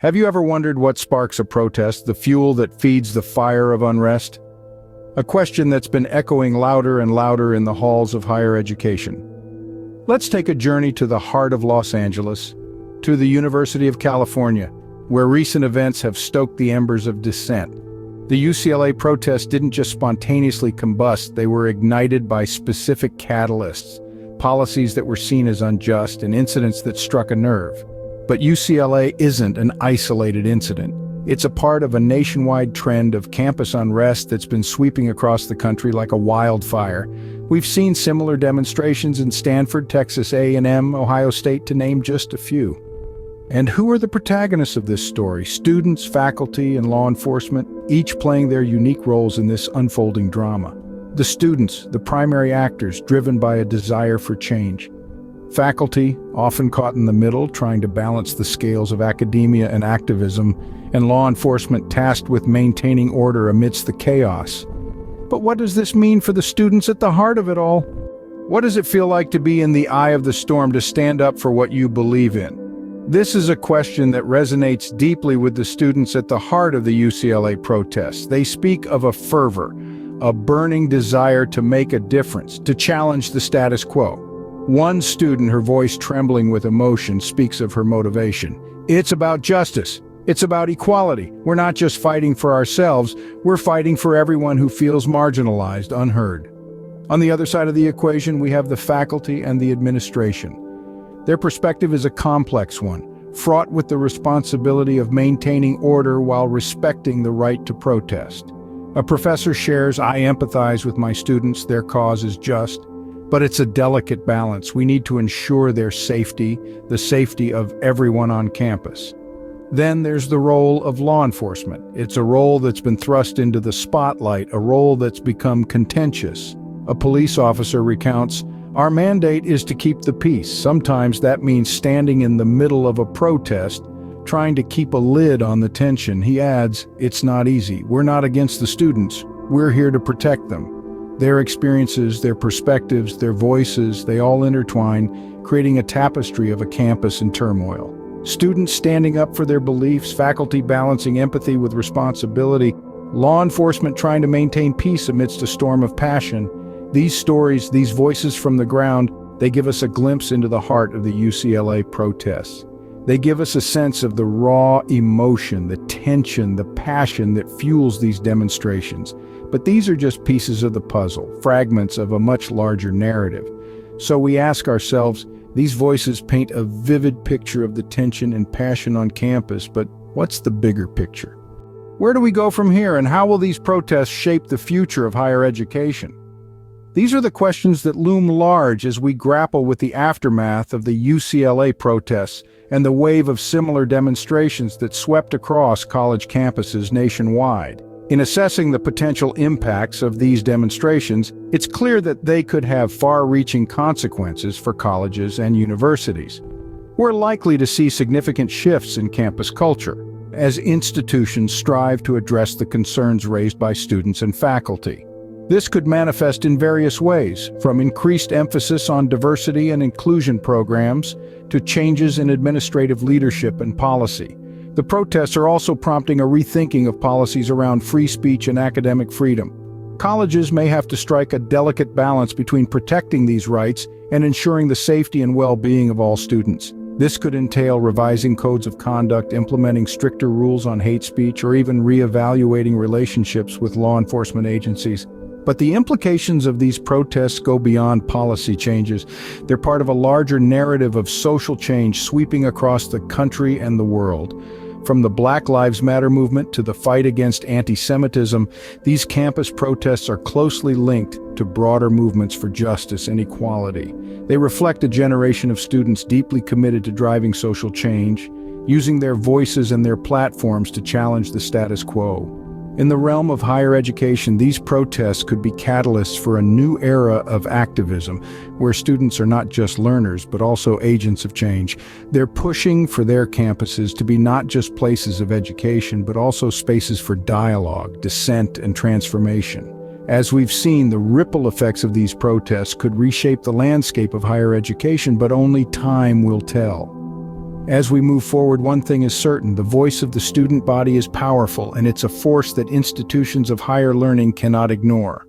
Have you ever wondered what sparks a protest, the fuel that feeds the fire of unrest? A question that's been echoing louder and louder in the halls of higher education. Let's take a journey to the heart of Los Angeles, to the University of California, where recent events have stoked the embers of dissent. The UCLA protests didn't just spontaneously combust, they were ignited by specific catalysts, policies that were seen as unjust and incidents that struck a nerve. But UCLA isn't an isolated incident. It's a part of a nationwide trend of campus unrest that's been sweeping across the country like a wildfire. We've seen similar demonstrations in Stanford, Texas A&M, Ohio State, to name just a few. And who are the protagonists of this story? Students, faculty, and law enforcement, each playing their unique roles in this unfolding drama. The students, the primary actors, driven by a desire for change. Faculty, often caught in the middle, trying to balance the scales of academia and activism, and law enforcement tasked with maintaining order amidst the chaos. But what does this mean for the students at the heart of it all? What does it feel like to be in the eye of the storm, to stand up for what you believe in? This is a question that resonates deeply with the students at the heart of the UCLA protests. They speak of a fervor, a burning desire to make a difference, to challenge the status quo. One student, her voice trembling with emotion, speaks of her motivation. It's about justice. It's about equality. We're not just fighting for ourselves, we're fighting for everyone who feels marginalized, unheard. On the other side of the equation, we have the faculty and the administration. Their perspective is a complex one, fraught with the responsibility of maintaining order while respecting the right to protest. A professor shares, "I empathize with my students, their cause is just." But it's a delicate balance. We need to ensure their safety, the safety of everyone on campus. Then there's the role of law enforcement. It's a role that's been thrust into the spotlight, a role that's become contentious. A police officer recounts, "Our mandate is to keep the peace. Sometimes that means standing in the middle of a protest, trying to keep a lid on the tension." He adds, "It's not easy. We're not against the students. We're here to protect them." Their experiences, their perspectives, their voices, they all intertwine, creating a tapestry of a campus in turmoil. Students standing up for their beliefs, faculty balancing empathy with responsibility, law enforcement trying to maintain peace amidst a storm of passion. These stories, these voices from the ground, they give us a glimpse into the heart of the UCLA protests. They give us a sense of the raw emotion, the tension, the passion that fuels these demonstrations. But these are just pieces of the puzzle, fragments of a much larger narrative. So we ask ourselves, these voices paint a vivid picture of the tension and passion on campus, but what's the bigger picture? Where do we go from here, and how will these protests shape the future of higher education? These are the questions that loom large as we grapple with the aftermath of the UCLA protests and the wave of similar demonstrations that swept across college campuses nationwide. In assessing the potential impacts of these demonstrations, it's clear that they could have far-reaching consequences for colleges and universities. We're likely to see significant shifts in campus culture as institutions strive to address the concerns raised by students and faculty. This could manifest in various ways, from increased emphasis on diversity and inclusion programs to changes in administrative leadership and policy. The protests are also prompting a rethinking of policies around free speech and academic freedom. Colleges may have to strike a delicate balance between protecting these rights and ensuring the safety and well-being of all students. This could entail revising codes of conduct, implementing stricter rules on hate speech, or even re-evaluating relationships with law enforcement agencies. But the implications of these protests go beyond policy changes. They're part of a larger narrative of social change sweeping across the country and the world. From the Black Lives Matter movement to the fight against anti-Semitism, these campus protests are closely linked to broader movements for justice and equality. They reflect a generation of students deeply committed to driving social change, using their voices and their platforms to challenge the status quo. In the realm of higher education, these protests could be catalysts for a new era of activism, where students are not just learners, but also agents of change. They're pushing for their campuses to be not just places of education, but also spaces for dialogue, dissent, and transformation. As we've seen, the ripple effects of these protests could reshape the landscape of higher education, but only time will tell. As we move forward, one thing is certain: the voice of the student body is powerful, and it's a force that institutions of higher learning cannot ignore.